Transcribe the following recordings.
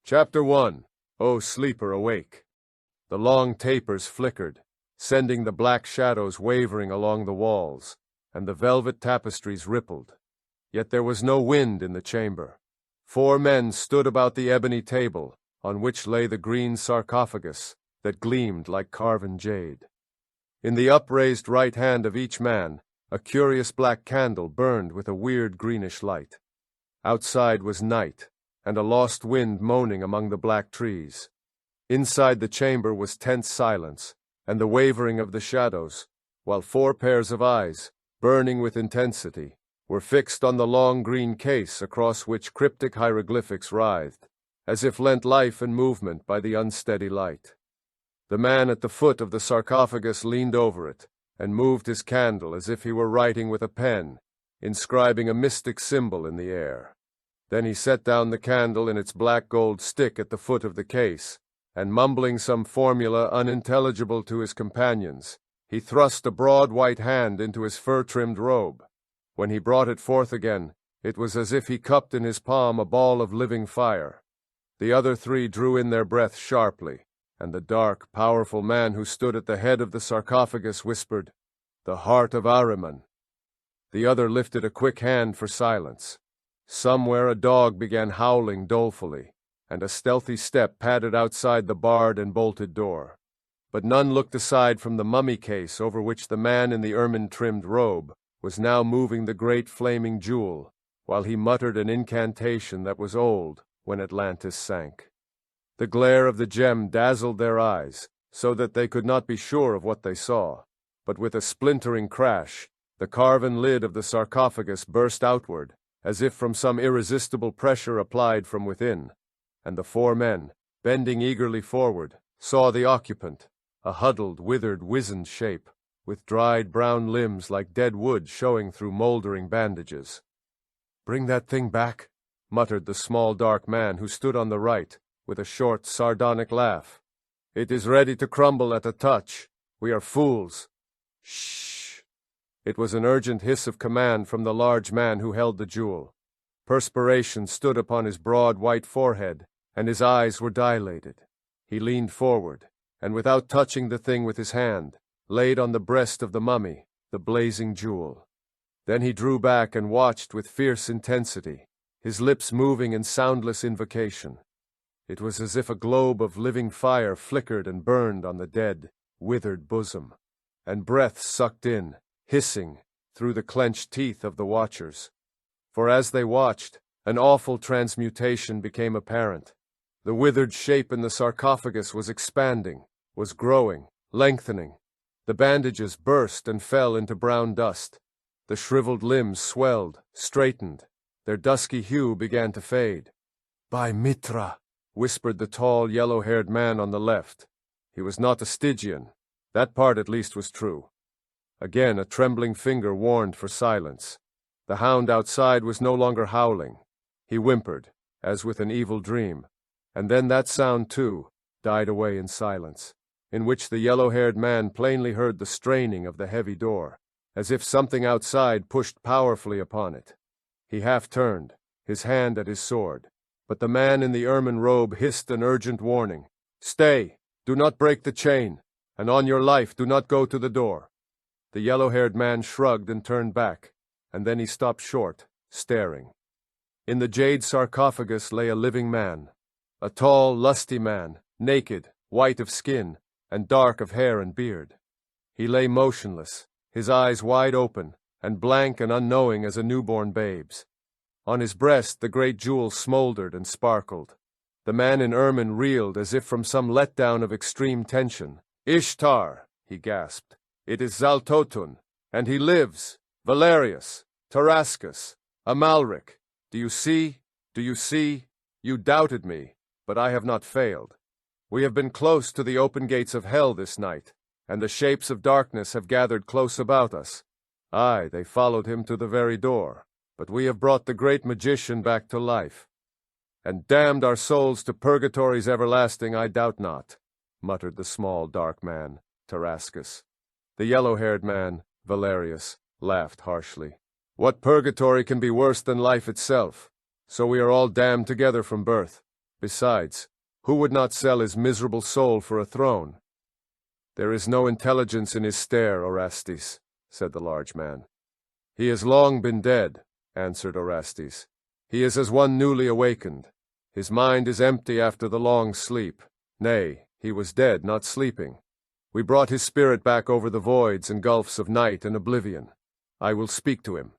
Chapter 1. O Sleeper, Awake. The long tapers flickered, sending the black shadows wavering along the walls, and the velvet tapestries rippled. Yet there was no wind in the chamber. 4 men stood about the ebony table, on which lay the green sarcophagus that gleamed like carven jade. In the upraised right hand of each man, a curious black candle burned with a weird greenish light. Outside was night, and a lost wind moaning among the black trees. Inside the chamber was tense silence, and the wavering of the shadows, while 4 pairs of eyes, burning with intensity, were fixed on the long green case across which cryptic hieroglyphics writhed, as if lent life and movement by the unsteady light. The man at the foot of the sarcophagus leaned over it, and moved his candle as if he were writing with a pen, inscribing a mystic symbol in the air. Then he set down the candle in its black gold stick at the foot of the case, and mumbling some formula unintelligible to his companions, he thrust a broad white hand into his fur-trimmed robe. When he brought it forth again, it was as if he cupped in his palm a ball of living fire. The other 3 drew in their breath sharply, and the dark, powerful man who stood at the head of the sarcophagus whispered, "The heart of Ahriman." The other lifted a quick hand for silence. Somewhere a dog began howling dolefully, and a stealthy step padded outside the barred and bolted door. But none looked aside from the mummy case over which the man in the ermine-trimmed robe was now moving the great flaming jewel, while he muttered an incantation that was old when Atlantis sank. The glare of the gem dazzled their eyes, so that they could not be sure of what they saw, but with a splintering crash, the carven lid of the sarcophagus burst outward, as if from some irresistible pressure applied from within, and the 4 men, bending eagerly forward, saw the occupant, a huddled, withered, wizened shape, with dried brown limbs like dead wood showing through moldering bandages. "Bring that thing back," muttered the small dark man who stood on the right, with a short, sardonic laugh. "It is ready to crumble at a touch. We are fools." "Shh!" It was an urgent hiss of command from the large man who held the jewel. Perspiration stood upon his broad white forehead, and his eyes were dilated. He leaned forward, and without touching the thing with his hand, laid on the breast of the mummy the blazing jewel. Then he drew back and watched with fierce intensity, his lips moving in soundless invocation. It was as if a globe of living fire flickered and burned on the dead, withered bosom, and breath sucked in, hissing, through the clenched teeth of the watchers. For as they watched, an awful transmutation became apparent. The withered shape in the sarcophagus was expanding, was growing, lengthening. The bandages burst and fell into brown dust. The shriveled limbs swelled, straightened. Their dusky hue began to fade. "By Mitra," whispered the tall, yellow-haired man on the left. He was not a Stygian. That part at least was true. Again a trembling finger warned for silence. The hound outside was no longer howling. He whimpered, as with an evil dream, and then that sound, too, died away in silence, in which the yellow-haired man plainly heard the straining of the heavy door, as if something outside pushed powerfully upon it. He half-turned, his hand at his sword, but the man in the ermine robe hissed an urgent warning. "Stay! Do not break the chain, and on your life do not go to the door." The yellow-haired man shrugged and turned back, and then he stopped short, staring. In the jade sarcophagus lay a living man, a tall, lusty man, naked, white of skin, and dark of hair and beard. He lay motionless, his eyes wide open, and blank and unknowing as a newborn babe's. On his breast the great jewel smoldered and sparkled. The man in ermine reeled as if from some letdown of extreme tension. "Ishtar!" he gasped. "It is Zaltotun, and he lives! Valerius! Tarascus! Amalric! Do you see? Do you see? You doubted me, but I have not failed. We have been close to the open gates of hell this night, and the shapes of darkness have gathered close about us. Aye, they followed him to the very door, but we have brought the great magician back to life. And damned our souls to purgatory's everlasting, I doubt not," muttered the small, dark man, Tarascus. The yellow-haired man, Valerius, laughed harshly. "What purgatory can be worse than life itself? So we are all damned together from birth. Besides, who would not sell his miserable soul for a throne? There is no intelligence in his stare, Orestes, said the large man. He has long been dead, answered Orestes. He is as one newly awakened. His mind is empty after the long sleep. Nay, he was dead, not sleeping. We brought his spirit back over the voids and gulfs of night and oblivion. I will speak to him.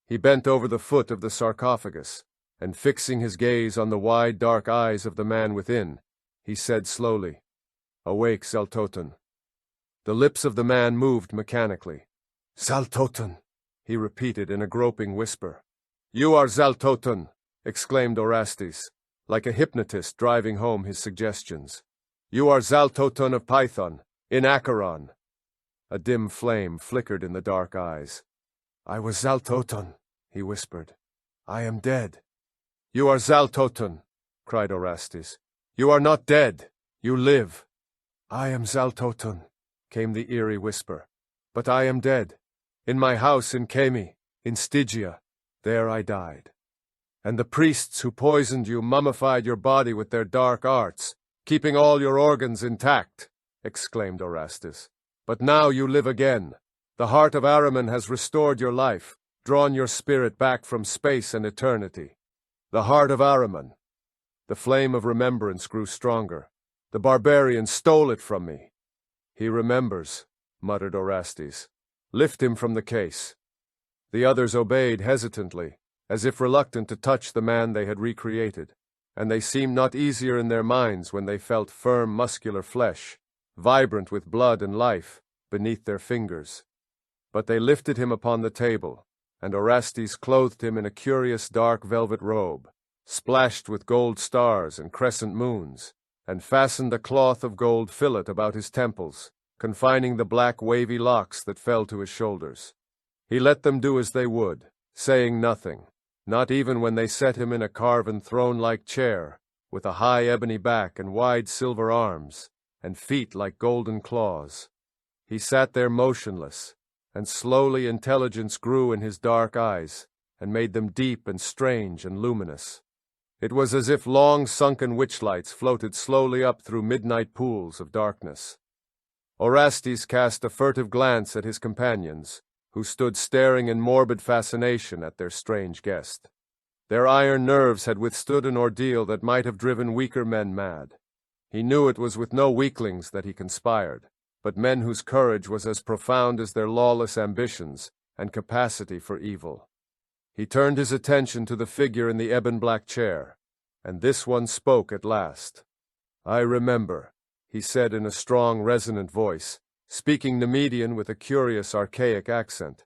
He bent over the foot of the sarcophagus, and fixing his gaze on the wide dark eyes of the man within, he said slowly, "Awake, Zaltotan." The lips of the man moved mechanically. "Zaltotan," he repeated in a groping whisper. "You are Zaltotan," exclaimed Orestes, like a hypnotist driving home his suggestions. "You are Zaltotan of Python, in Acheron." A dim flame flickered in the dark eyes. "I was Zaltotan," he whispered. "I am dead." "You are Zaltotan," cried Orestes. "You are not dead. You live." "I am Zaltotan," came the eerie whisper. "But I am dead. In my house in Kemi, in Stygia. There I died. And the priests who poisoned you mummified your body with their dark arts, keeping all your organs intact," exclaimed Orestes. "But now you live again. The heart of Ahriman has restored your life, drawn your spirit back from space and eternity. The heart of Ahriman." The flame of remembrance grew stronger. "The barbarian stole it from me." "He remembers," muttered Orestes. "Lift him from the case." The others obeyed hesitantly, as if reluctant to touch the man they had recreated, and they seemed not easier in their minds when they felt firm muscular flesh, vibrant with blood and life, beneath their fingers. But they lifted him upon the table, and Orestes clothed him in a curious dark velvet robe, splashed with gold stars and crescent moons, and fastened a cloth of gold fillet about his temples, confining the black wavy locks that fell to his shoulders. He let them do as they would, saying nothing, not even when they set him in a carven throne-like chair, with a high ebony back and wide silver arms, and feet like golden claws. He sat there motionless, and slowly intelligence grew in his dark eyes, and made them deep and strange and luminous. It was as if long-sunken witchlights floated slowly up through midnight pools of darkness. Orestes cast a furtive glance at his companions, who stood staring in morbid fascination at their strange guest. Their iron nerves had withstood an ordeal that might have driven weaker men mad. He knew it was with no weaklings that he conspired, but men whose courage was as profound as their lawless ambitions and capacity for evil. He turned his attention to the figure in the ebon-black chair, and this one spoke at last. "I remember," he said in a strong, resonant voice, speaking Nemedian with a curious, archaic accent.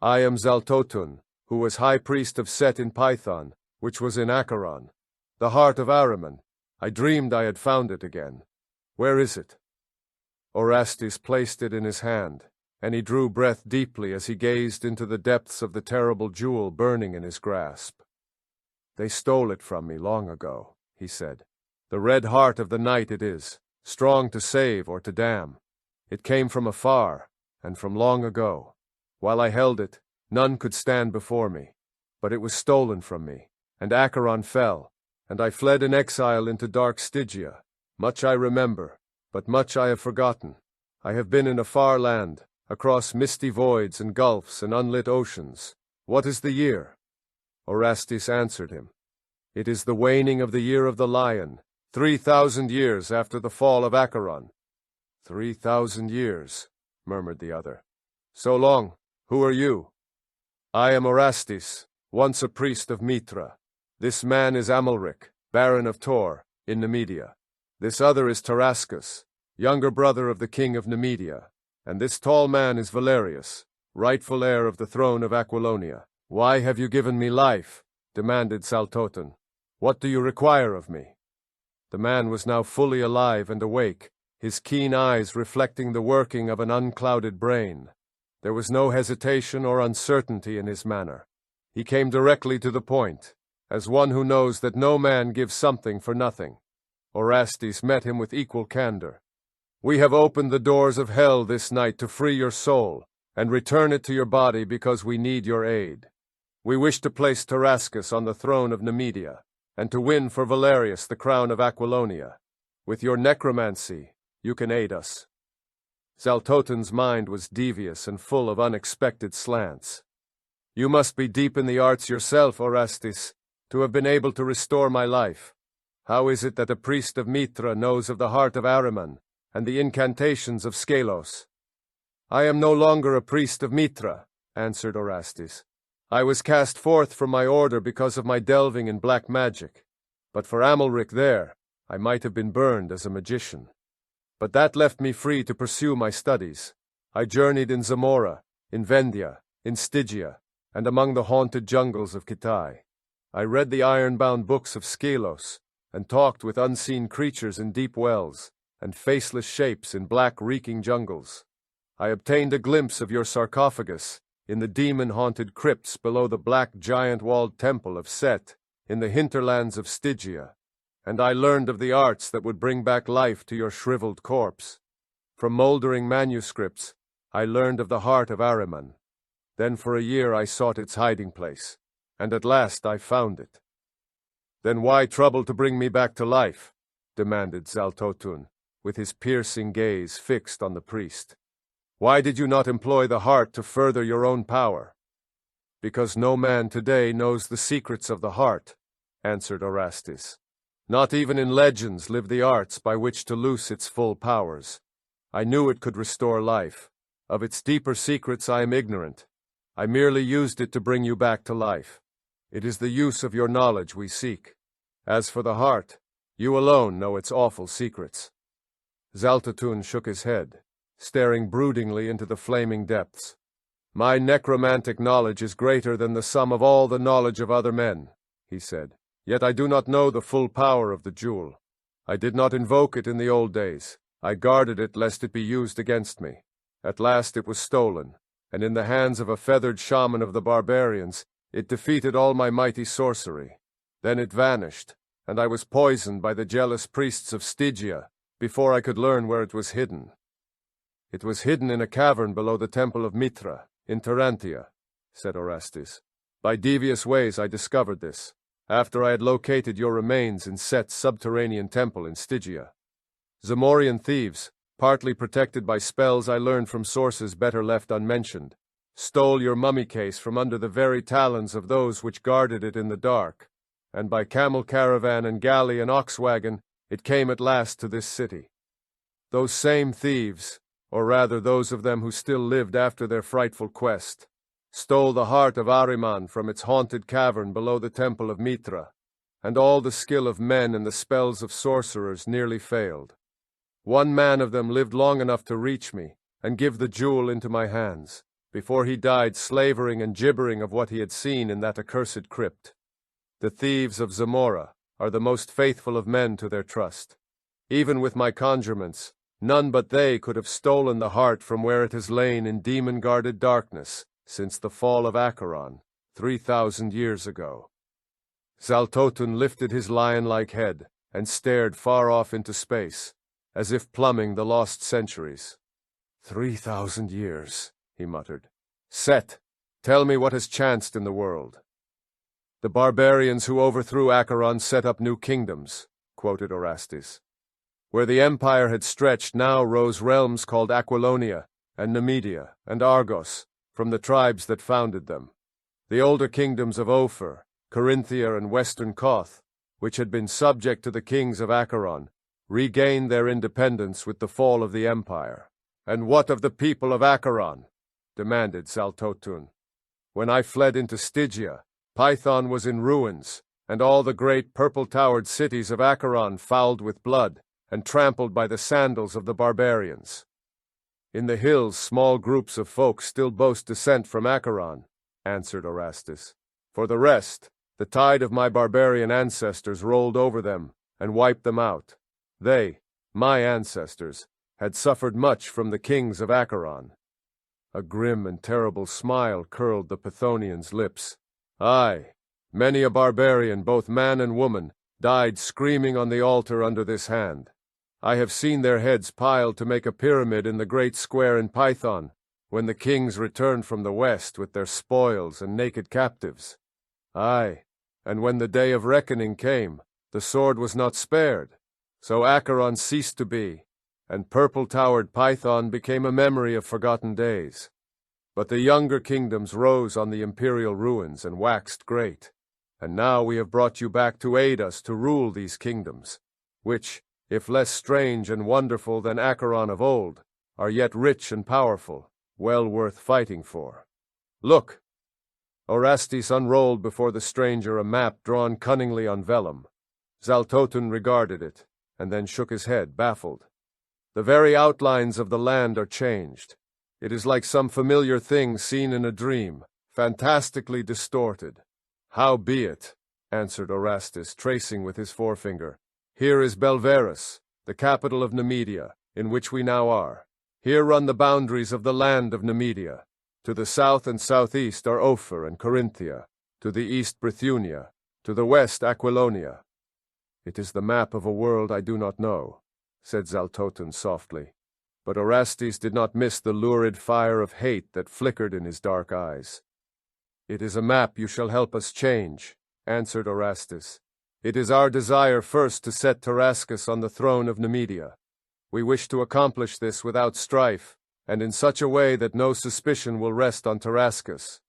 "I am Zaltotun, who was high priest of Set in Python, which was in Acheron, the heart of Ahriman. I dreamed I had found it again. Where is it?" Orestes placed it in his hand, and he drew breath deeply as he gazed into the depths of the terrible jewel burning in his grasp. "They stole it from me long ago," he said. "The red heart of the night it is, strong to save or to damn. It came from afar, and from long ago. While I held it, none could stand before me. But it was stolen from me, and Acheron fell, and I fled in exile into dark Stygia. Much I remember, but much I have forgotten. I have been in a far land, across misty voids and gulfs and unlit oceans. What is the year?" Orestes answered him. "It is the waning of the year of the lion, 3,000 years after the fall of Acheron." 3,000 years, murmured the other. "So long. Who are you?" "I am Orestes, once a priest of Mithra. This man is Amalric, Baron of Tor, in Nemedia. This other is Tarascus, younger brother of the king of Nemedia. And this tall man is Valerius, rightful heir of the throne of Aquilonia." "Why have you given me life?" demanded Zaltotan. "What do you require of me?" The man was now fully alive and awake, his keen eyes reflecting the working of an unclouded brain. There was no hesitation or uncertainty in his manner. He came directly to the point, as one who knows that no man gives something for nothing. Orestes met him with equal candor. "We have opened the doors of hell this night to free your soul, and return it to your body because we need your aid. We wish to place Tarascus on the throne of Nemedia. and to win for Valerius the crown of Aquilonia. With your necromancy, you can aid us." Zaltotun's mind was devious and full of unexpected slants. "You must be deep in the arts yourself, Orastis, to have been able to restore my life. How is it that a priest of Mithra knows of the heart of Ahriman and the incantations of Skelos?" "I am no longer a priest of Mithra," answered Orastis. "I was cast forth from my order because of my delving in black magic. But for Amalric there, I might have been burned as a magician. But that left me free to pursue my studies. I journeyed in Zamora, in Vendia, in Stygia, and among the haunted jungles of Kitai. I read the iron-bound books of Skelos, and talked with unseen creatures in deep wells, and faceless shapes in black reeking jungles. I obtained a glimpse of your sarcophagus in the demon-haunted crypts below the black giant-walled temple of Set in the hinterlands of Stygia, and I learned of the arts that would bring back life to your shriveled corpse. From moldering manuscripts, I learned of the heart of Ahriman. Then for a year I sought its hiding place, and at last I found it." "Then why trouble to bring me back to life?" demanded Zaltotun, with his piercing gaze fixed on the priest. "Why did you not employ the heart to further your own power?" "Because no man today knows the secrets of the heart," answered Orastis. "Not even in legends live the arts by which to loose its full powers. I knew it could restore life. Of its deeper secrets I am ignorant. I merely used it to bring you back to life. It is the use of your knowledge we seek. As for the heart, you alone know its awful secrets." Zaltotun shook his head, staring broodingly into the flaming depths. "My necromantic knowledge is greater than the sum of all the knowledge of other men," he said. "Yet I do not know the full power of the jewel. I did not invoke it in the old days. I guarded it lest it be used against me. At last it was stolen, and in the hands of a feathered shaman of the barbarians, it defeated all my mighty sorcery. Then it vanished, and I was poisoned by the jealous priests of Stygia before I could learn where it was hidden." "It was hidden in a cavern below the temple of Mithra, in Tarantia," said Orastis. "By devious ways I discovered this, after I had located your remains in Set's subterranean temple in Stygia. Zamorian thieves, partly protected by spells I learned from sources better left unmentioned, stole your mummy case from under the very talons of those which guarded it in the dark, and by camel caravan and galley and ox wagon it came at last to this city. Those same thieves, or rather those of them who still lived after their frightful quest, stole the heart of Ahriman from its haunted cavern below the temple of Mithra, and all the skill of men and the spells of sorcerers nearly failed. One man of them lived long enough to reach me and give the jewel into my hands, before he died slavering and gibbering of what he had seen in that accursed crypt. The thieves of Zamora are the most faithful of men to their trust. Even with my conjurements, none but they could have stolen the heart from where it has lain in demon-guarded darkness since the fall of Acheron, 3,000 years ago." Zaltotun lifted his lion-like head and stared far off into space, as if plumbing the lost centuries. 3,000 years, he muttered. "Set, tell me what has chanced in the world." "The barbarians who overthrew Acheron set up new kingdoms," quoted Orastis. "Where the empire had stretched now rose realms called Aquilonia and Numidia and Argos, from the tribes that founded them. The older kingdoms of Ophir, Corinthia and Western Koth, which had been subject to the kings of Acheron, regained their independence with the fall of the empire." "And what of the people of Acheron?" demanded Zaltotun. "When I fled into Stygia, Python was in ruins, and all the great purple-towered cities of Acheron fouled with blood and trampled by the sandals of the barbarians. In the hills small groups of folk still boast descent from Acheron," answered Orastis. "For the rest, the tide of my barbarian ancestors rolled over them and wiped them out. They, my ancestors, had suffered much from the kings of Acheron." A grim and terrible smile curled the Pythonian's lips. "Aye, many a barbarian, both man and woman, died screaming on the altar under this hand. I have seen their heads piled to make a pyramid in the great square in Python, when the kings returned from the west with their spoils and naked captives. Aye, And when the day of reckoning came, the sword was not spared. So Acheron ceased to be, and purple-towered Python became a memory of forgotten days. But the younger kingdoms rose on the imperial ruins and waxed great. And now we have brought you back to aid us to rule these kingdoms, which, if less strange and wonderful than Acheron of old, are yet rich and powerful, well worth fighting for. Look! Orestes unrolled before the stranger a map drawn cunningly on vellum. Zaltotun regarded it, and then shook his head, baffled. The very outlines of the land are changed. It is like some familiar thing seen in a dream, fantastically distorted. "How be it?" answered Orestes, tracing with his forefinger. "Here is Belverus, the capital of Nemedia, in which we now are. Here run the boundaries of the land of Nemedia. To the south and southeast are Ophir and Corinthia, to the east Brithunia, to the west Aquilonia." "It is the map of a world I do not know," said Zaltotun softly. But Orestes did not miss the lurid fire of hate that flickered in his dark eyes. "It is a map you shall help us change," answered Orestes. "It is our desire first to set Tarascus on the throne of Nemedia. We wish to accomplish this without strife, and in such a way that no suspicion will rest on Tarascus.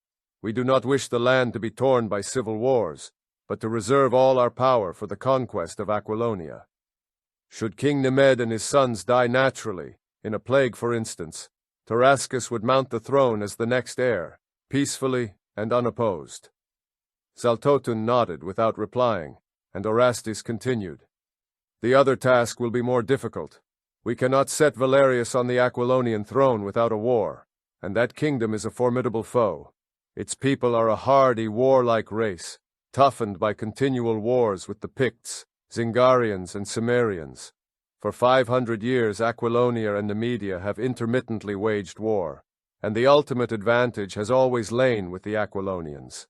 We do not wish the land to be torn by civil wars, but to reserve all our power for the conquest of Aquilonia. Should King Nemed and his sons die naturally, in a plague for instance, Tarascus would mount the throne as the next heir, peacefully and unopposed." Zaltotun nodded without replying, and Orestes continued. "The other task will be more difficult. We cannot set Valerius on the Aquilonian throne without a war, and that kingdom is a formidable foe. Its people are a hardy, warlike race, toughened by continual wars with the Picts, Zingarians, and Cimmerians. For 500 years Aquilonia and Nemedia have intermittently waged war, and the ultimate advantage has always lain with the Aquilonians.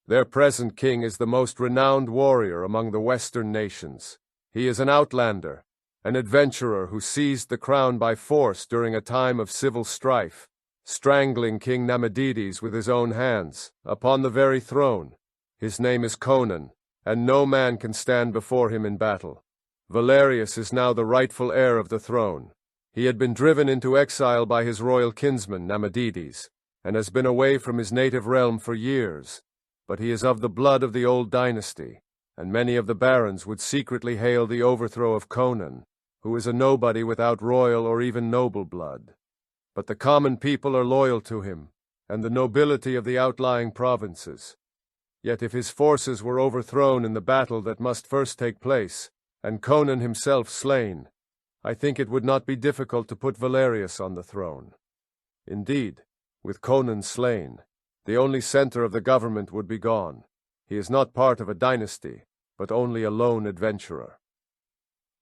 Their present king is the most renowned warrior among the western nations. He is an outlander, an adventurer who seized the crown by force during a time of civil strife, strangling King Namedides with his own hands, upon the very throne. His name is Conan, and no man can stand before him in battle. Valerius is now the rightful heir of the throne. He had been driven into exile by his royal kinsman Namedides, and has been away from his native realm for years. But he is of the blood of the old dynasty, and many of the barons would secretly hail the overthrow of Conan, who is a nobody without royal or even noble blood. But the common people are loyal to him, and the nobility of the outlying provinces. Yet if his forces were overthrown in the battle that must first take place, and Conan himself slain, I think it would not be difficult to put Valerius on the throne. Indeed, with Conan slain, the only center of the government would be gone. He is not part of a dynasty, but only a lone adventurer."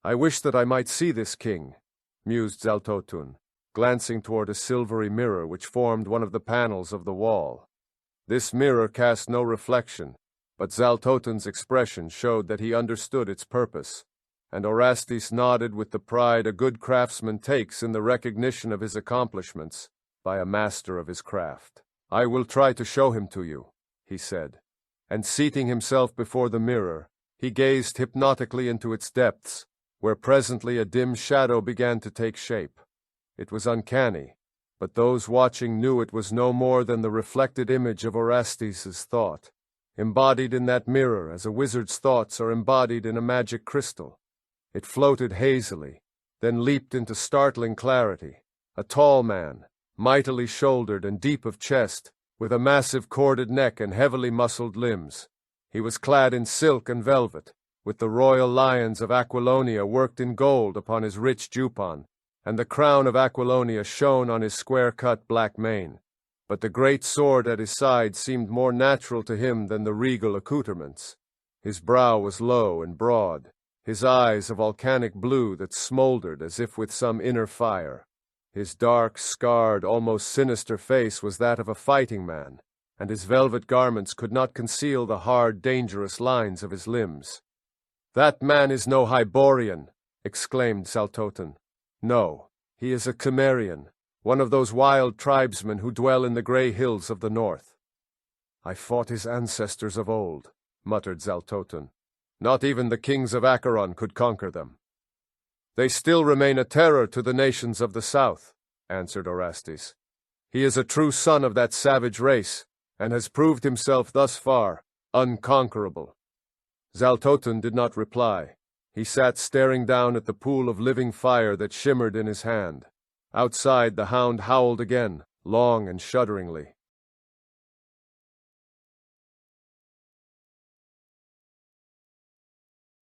"I wish that I might see this king," mused Zaltotun, glancing toward a silvery mirror which formed one of the panels of the wall. This mirror cast no reflection, but Zaltotun's expression showed that he understood its purpose, and Orestes nodded with the pride a good craftsman takes in the recognition of his accomplishments by a master of his craft. "I will try to show him to you," he said, and seating himself before the mirror, he gazed hypnotically into its depths, where presently a dim shadow began to take shape. It was uncanny, but those watching knew it was no more than the reflected image of Orestes's thought, embodied in that mirror as a wizard's thoughts are embodied in a magic crystal. It floated hazily, then leaped into startling clarity. A tall man, mightily shouldered and deep of chest, with a massive corded neck and heavily muscled limbs. He was clad in silk and velvet, with the royal lions of Aquilonia worked in gold upon his rich jupon, and the crown of Aquilonia shone on his square-cut black mane. But the great sword at his side seemed more natural to him than the regal accoutrements. His brow was low and broad, his eyes a volcanic blue that smoldered as if with some inner fire. His dark, scarred, almost sinister face was that of a fighting man, and his velvet garments could not conceal the hard, dangerous lines of his limbs. "That man is no Hyborian," exclaimed Zaltotun. "No, he is a Cimmerian, one of those wild tribesmen who dwell in the grey hills of the north. I fought his ancestors of old, muttered Zaltoten. "Not even the kings of Acheron could conquer them." "They still remain a terror to the nations of the south," answered Orestes. "He is a true son of that savage race, and has proved himself thus far unconquerable." Zaltoten did not reply. He sat staring down at the pool of living fire that shimmered in his hand. Outside, the hound howled again, long and shudderingly.